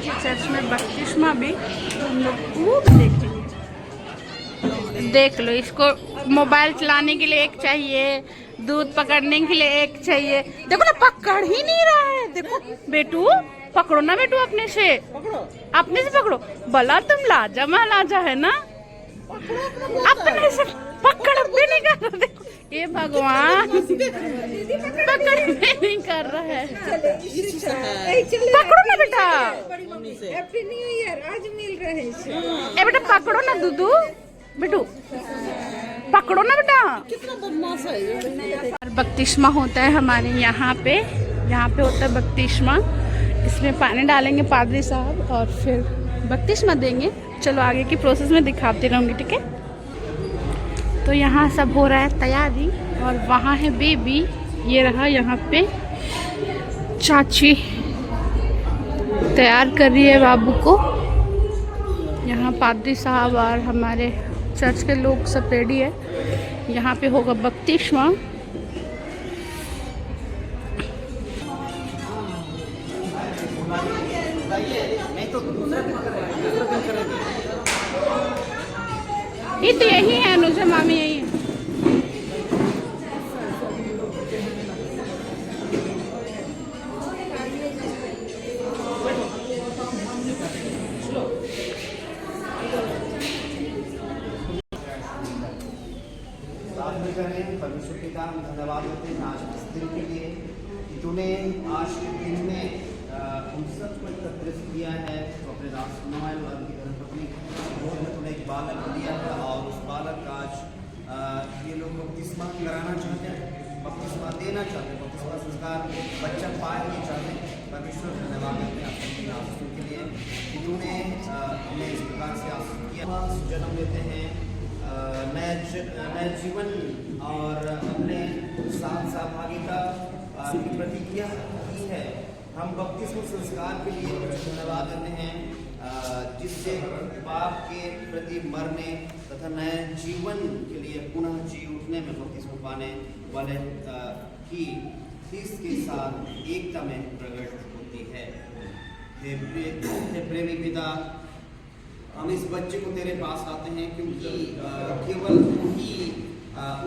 कि चर्च में बपतिस्मा भी, तो हम लोग खूब देखेंगे। देख लो, इसको मोबाइल चलाने के लिए एक चाहिए, दूध पकड़ने के लिए एक चाहिए। देखो ना, पकड़ ही नहीं रहा है। देखो बेटू, पकड़ो ना बेटू, अपने से पकड़ो। भला तुम लाजा महालाजा है ना, अपने से पकड़ भी नहीं कर रहा। देखो ये भगवान, पकड़ भी नहीं कर रहा है। पकड़ो ना बेटा, हैप्पी न्यू ईयर आज मिल रहे हैं। ए बेटा पकड़ो ना दूधू, बेटू पकड़ो ना बेटा। कितना बदमाश है। और बपतिस्मा होता है हमारे यहाँ पे होता है बपतिस्मा। इसमें पानी डालेंगे पादरी साहब और फिर बपतिस्मा देंगे। चलो आगे की प्रोसेस में दिखाती रहूँगी, ठीक है। तो यहाँ सब हो रहा है तैयारी और वहाँ है बेबी। ये रहा यहाँ पे चाची तैयार कर रही है बाबू को। यहाँ पादरी साहब और हमारे चर्च के लोग सब रेडी है। यहाँ पे होगा बपतिस्मा। ये तो यही है अनुजा मामी, यही है। परमेश्वर पिता हम धन्यवाद देते हैं आज इस दिन के लिए कि तूने आज के दिन में हम सबको एकत्रित किया है। तो अपने दास नोएल और उनकी धर्मपत्नी तूने एक बालक दिया है और उस बालक का आज ये लोग बपतिस्मा कराना चाहते हैं, बपतिस्मा देना चाहते हैं, बपतिस्मा संस्कार बच्चा पाएंगे चाहते हैं। परमेश्वर धन्यवाद देते हैं आपके आशीष के लिए कि तूने हमें इस प्रकार से आशीष किया। जन्म लेते हैं नया जीवन और अपने साथ सहभागिता की प्रतिक्रिया की है। हम बपतिस्मा संस्कार के लिए धन्यवाद देते हैं जिससे पाप के प्रति मरने तथा नए जीवन के लिए पुनः जी उठने में बपतिस्मा पाने वाले की ख्रीस्त के साथ एकता में प्रकट होती है। हे प्रेमी पिता, हम इस बच्चे को तेरे पास लाते हैं क्योंकि केवल तू ही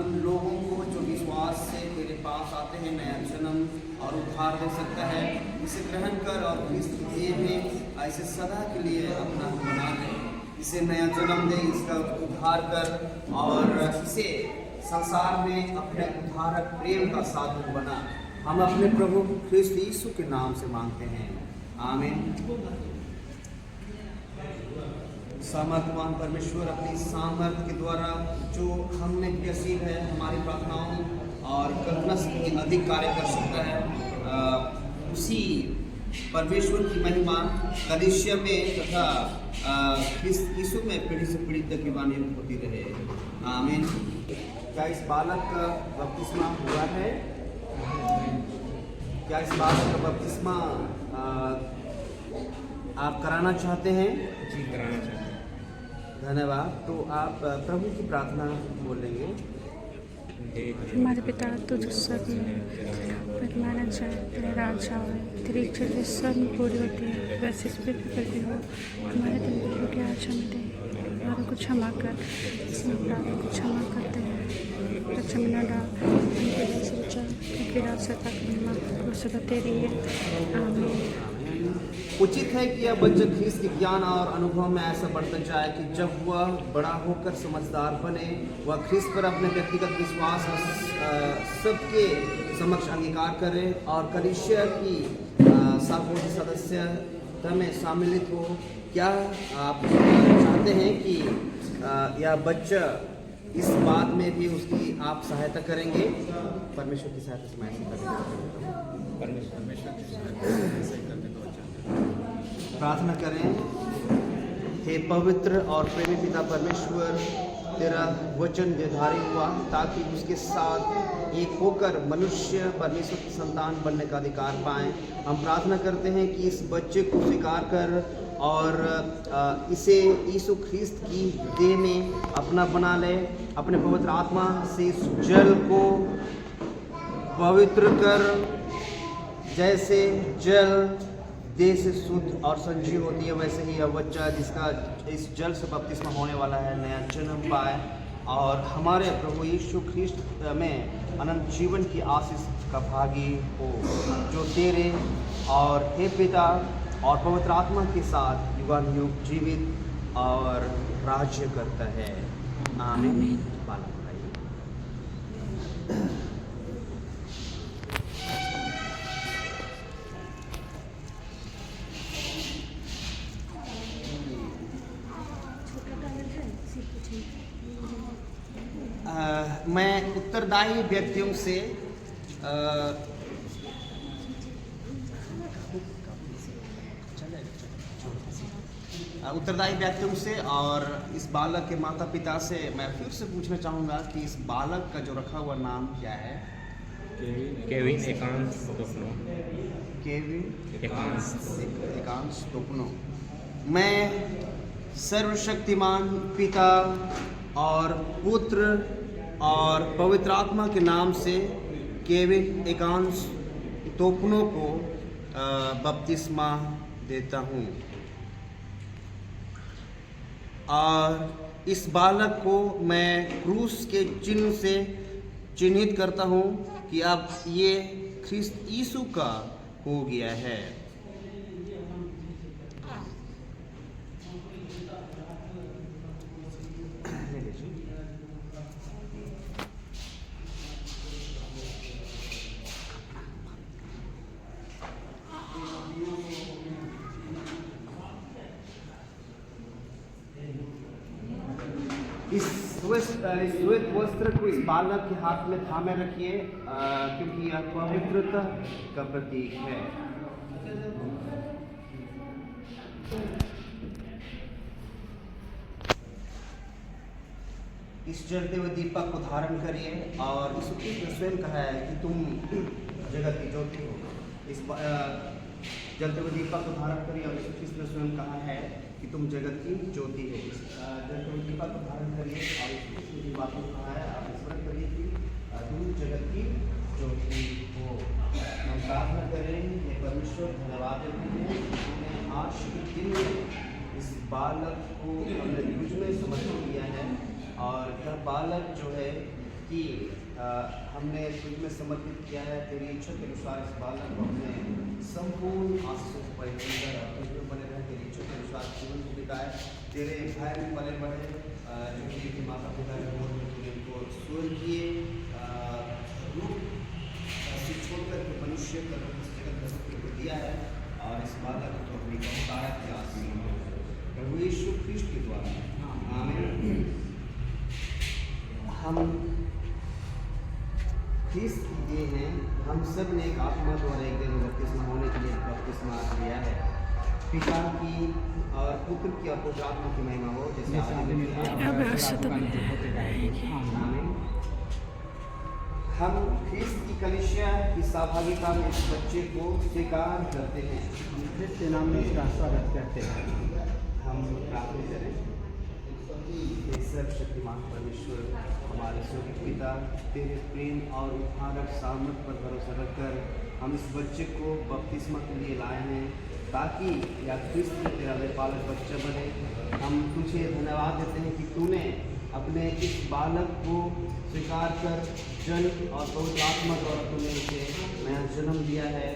उन लोगों को जो विश्वास से तेरे पास आते हैं नया जन्म और उद्धार दे सकता है। इसे ग्रहण कर और ख्रीस्त देह में ऐसे सदा के लिए अपना बना दे। इसे नया जन्म दे, इसका उद्धार कर और इसे संसार में अपने उद्धारक प्रेम का साधन बना। हम अपने प्रभु ख्रीस्त यीशु के नाम से मांगते हैं, आमीन। सामर्थवान परमेश्वर अपनी सामर्थ्य के द्वारा जो हमने नसीब है हमारी प्रार्थनाओं और कल्पना से अधिक कार्य कर सकता है, उसी परमेश्वर की महिमा कलीसिया में तथा यीशु में पीढ़ी से पीढ़ी तक की वाणी होती रहे, आमीन। क्या इस बालक का बपतिस्मा हुआ है? क्या इस बालक का बपतिस्मा आप कराना चाहते हैं? जी, कराना चाहते हैं। धन्यवाद। तो आप प्रभु की प्रार्थना बोलेंगे। हमारे पिता तुझ सब परिमाना चाहे तेरा राज आए, तेरी इच्छा जिस सब में पूरी होती है वैसे इस पृथ्वी पर भी हो। हमारे दिन की रोटी आज हमें दे, और कुछ क्षमा कर इसमें अपराध को क्षमा करते हैं, रक्षा में न डाल से बचा, क्योंकि राज सत्ता की महिमा सदा तेरी है, आमीन। उचित है कि यह बच्चा ख्रीस्त के ज्ञान और अनुभव में ऐसा बढ़ता जाए कि जब वह बड़ा होकर समझदार बने, वह ख्रीस्त पर अपने व्यक्तिगत विश्वास सबके समक्ष अंगीकार करे और कलीसिया की सार्वभौमिक सदस्यता में सम्मिलित हो। क्या आप चाहते हैं कि यह बच्चा इस बात में भी उसकी आप सहायता करेंगे? परमेश्वर की सहायता से मैं ऐसा प्रार्थना करें। हे पवित्र और प्रेमी पिता परमेश्वर, तेरा वचन निर्धारित हुआ ताकि उसके साथ एक होकर मनुष्य परमेश्वर की संतान बनने का अधिकार पाएं। हम प्रार्थना करते हैं कि इस बच्चे को स्वीकार कर और इसे यीशु ख्रीस्त की देह में अपना बना ले। अपने पवित्र आत्मा से इस जल को पवित्र कर, जैसे जल देह से शुद्ध और संजीव होती है, वैसे ही यह बच्चा जिसका इस जल से बपतिस्मा होने वाला है नया जन्म पाए और हमारे प्रभु यीशु ख्रिस्त में अनंत जीवन की आशीष का भागी हो, जो तेरे और हे पिता और पवित्र आत्मा के साथ युगानुयुग जीवित और राज्य करता है। आमीन। बालक भाई। मैं उत्तरदायी व्यक्तियों से और इस बालक के माता पिता से मैं फिर से पूछना चाहूँगा कि इस बालक का जो रखा हुआ नाम क्या है? केविन एकांश टोपनो। केविन एकांश एकांश टोपनो। मैं सर्वशक्तिमान पिता और पुत्र और पवित्र आत्मा के नाम से केविन एकांश टोपनो को बपतिस्मा देता हूँ और इस बालक को मैं क्रूस के चिन्ह से चिन्हित करता हूँ कि अब ये ख्रिस्त यीशु का हो गया है। इस श्वेत वस्त्र को इस बालक के हाथ में थामे रखिए, क्योंकि यह पवित्रता का प्रतीक है। इस जलते हुए दीपक को धारण करिए और इस स्वयं कहा है कि तुम जगत की ज्योति हो। इस जलते हुए दीपक को धारण करिए और इस स्वयं कहा है कि तुम जगत की ज्योति हो। जलते हुए दीपक को धारण करिए और इस बातों को कहा है, आप स्मरण करिए कि तुम जगत की ज्योति हो। हम प्रार्थना करें, हे परमेश्वर धन्यवाद देते हैं तुमने आज के दिन में इस बालक को हमने तुझ में समर्पित किया है और यह बालक जो है कि हमने तुझ में समर्पित किया है। तेरी इच्छा के अनुसार इस बालक को हमने संपूर्ण आशीषों से परिपूर्ण बने रहे, तेरी इच्छा के अनुसार जीवन को बिताए, तेरे भय में पले बढ़े, जो कि माता पिता ने उनको स्वर्गीय रूप से छोड़कर के मनुष्य का इस जगत को दिया है और इस बालक को अपनी बहुतायत के आशीष प्रभु यीशु ख्रिस्त के द्वारा। आमीन। हम ख्रिस्त ये हैं, हम सब ने एक आत्मा द्वारा एक दिन बपतिस्मा होने के लिए बपतिस्मा लिया है। पिता की और पुत्र की और पवित्र आत्मा की महिमा हो, जैसे हम ख्रिस्त की कलीसिया की सहभागिता में इस बच्चे को स्वीकार करते हैं। हम ख्रिस्त के नाम में इसका स्वागत करते हैं। हम प्रार्थना करें। सर्वशक्तिमान परमेश्वर, हमारे स्वर्गीय पिता, तेरे प्रेम और उपहारक सामर्थ पर भरोसा रखकर हम इस बच्चे को बपतिस्मा के लिए लाए हैं ताकि या ख्रिस्त में तेरा पालक बच्चा बने। हम तुझे धन्यवाद देते हैं कि तूने अपने इस बालक को स्वीकार कर जल और पवित्र आत्मा द्वारा तूने इसे नया जन्म दिया है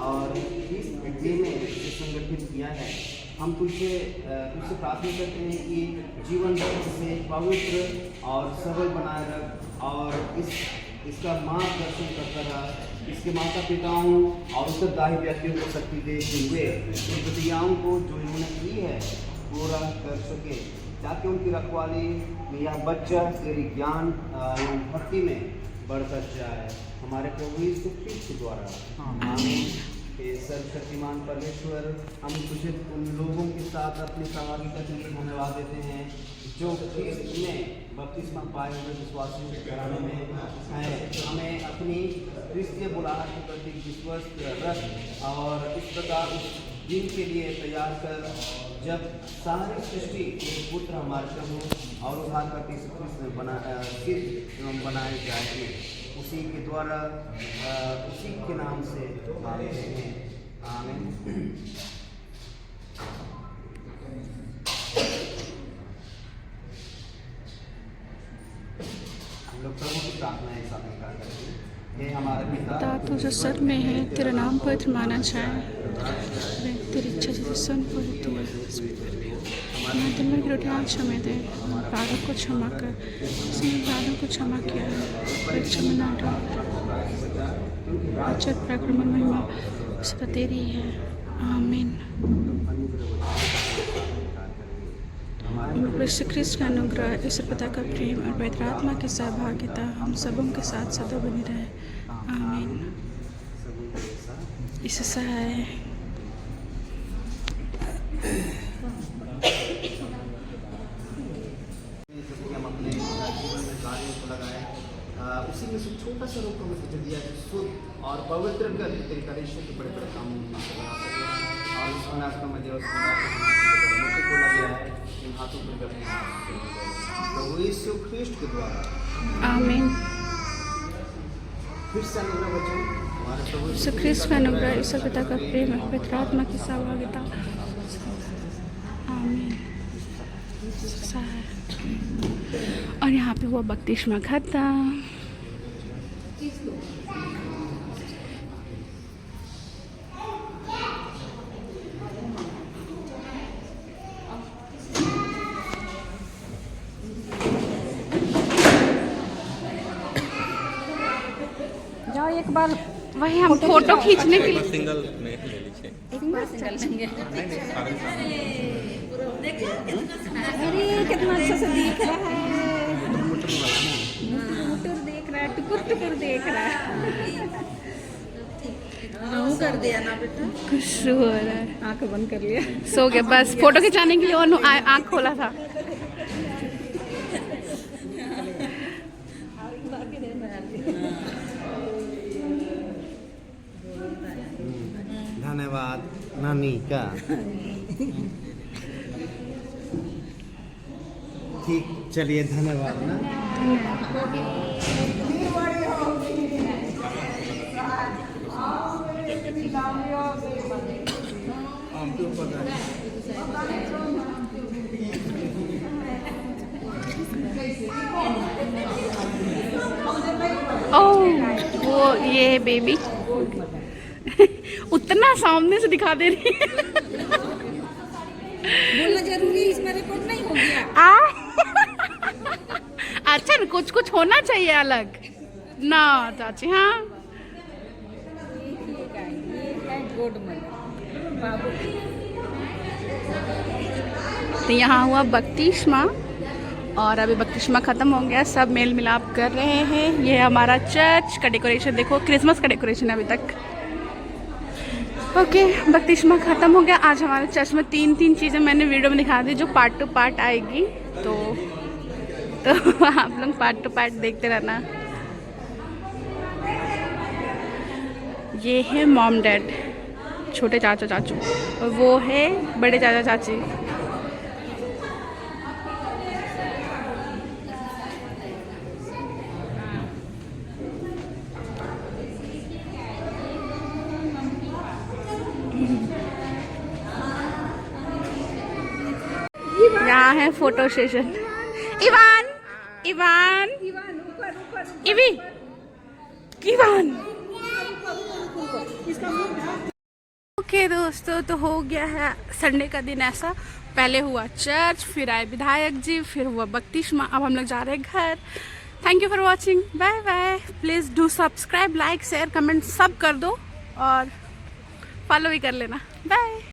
और इस दिन में इसे संगठित किया है। हम तुझसे प्रार्थना करते हैं कि जीवन भर से पवित्र और सबल बनाए रख और इसका मार्गदर्शन करता रहा। इसके माता पिताओं और उत्तरदायी व्यक्तियों को शक्ति देते हुए उन प्रतिज्ञाओं को जो इन्होंने की है पूरा कर सके, ताकि उनकी रखवाली में यह बच्चा तेरी ज्ञान एवं भक्ति में बढ़ता जाए। हमारे प्रभु यीशु ख्रिस्त के द्वारा। आमीन। हे सर्वशक्तिमान परमेश्वर, हम तुझे उन लोगों के साथ अपनी सहभागिता के लिए धन्यवाद देते हैं जो ख्रिस्त में बपतिस्मा पाए हुए विश्वासियों के घराने में हैं। हमें अपनी क्रिस्तीय बुलाहट के प्रति विश्वास रख और इस प्रकार उस दिन के लिए तैयार कर जब सारी सृष्टि के पुत्र हमारे प्रभु और उद्धारकर्ता यीशु ख्रिस्त में बनाए जाएंगे। उसी के द्वारा उसी के नाम से मांगते हैं। आमीन। हम लोग प्रभु की प्रार्थना एक साथ निकाल करके, हे हमारे पिता तू जो स्वर्ग में है, तेरा नाम पवित्र माना जाए, तेरी इच्छा जैसे स्वर्ग पर होती है हमारे दिन भर की रोटी आज हमें दे, अपराधों को क्षमा कर जिसने अपराधों को क्षमा किया है, परीक्षा में ना डाल, बचत प्रक्रम महिमा सदा तेरी है। आमीन। यीशु ख्रिस्त का अनुग्रह, ईश्वर पिता का प्रेम और पवित्र आत्मा की सहभागिता हम सबों के साथ सदा बनी रहे। आमीन। इसे सहाय हम अपने जीवन में कार्यों को लगाए, उसी में से छोटा सा रूप हमें तुझे दिया जो शुद्ध और पवित्र कर तेरे कलेश के बड़े बड़े काम बना सके, और उस अनाज का मध्य खोला गया है इन हाथों पर अपने प्रभु यीशु ख्रिस्ट के द्वारा। आमीन। फिर से अनुग्रह वचन हमारे प्रभु यीशु ख्रिस्त का अनुग्रह, ईश्वर पिता का प्रेम और पवित्र आत्मा की सहभागिता। आमीन। और यहाँ पे वो बपतिस्मा खत्म। जाओ एक बार वही हम फोटो खींचने के लिए सिंगल में ले लीजिए। अरे कितना अच्छा से देख रहा है, टुकुर देख रहा है, टुकुर टुकुर देख रहा है। मुंह कर दिया ना बेटा, कुछ हो रहा है, आंख बंद कर लिया, सो गया बस फोटो खिंचाने के लिए, और आँख खोला था। धन्यवाद नानी का। ठीक, चलिए धन्यवाद ना। ओह वो ये बेबी उतना सामने से दिखा दे रही है। बोलना जरूरी है, इसमें रिकॉर्ड नहीं हो गया। अच्छा कुछ कुछ होना चाहिए अलग ना चाची। हाँ ये है गुड मदर बाबू। तो यहाँ हुआ बपतिस्मा, और अभी बपतिस्मा ख़त्म हो गया, सब मेल मिलाप कर रहे हैं। ये हमारा चर्च का डेकोरेशन देखो, क्रिसमस का डेकोरेशन है अभी तक। ओके, बपतिस्मा ख़त्म हो गया। आज हमारे चर्च में तीन चीज़ें मैंने वीडियो में दिखा दी जो पार्ट टू पार्ट आएगी, तो आप लोग पार्ट टू पार्ट देखते रहना। ये है मॉम डैड, छोटे चाचा चाचू, और वो है बड़े चाचा चाची। यहाँ है फोटो सेशन। इवान इवान इवी इवान। ओके दोस्तों, तो हो गया है संडे का दिन ऐसा। पहले हुआ चर्च, फिर आए विधायक जी, फिर हुआ बपतिस्मा, अब हम लोग जा रहे हैं घर। Thank you for watching, bye bye. Please do subscribe, like, share, comment सब कर दो, और फॉलो भी कर लेना। बाय।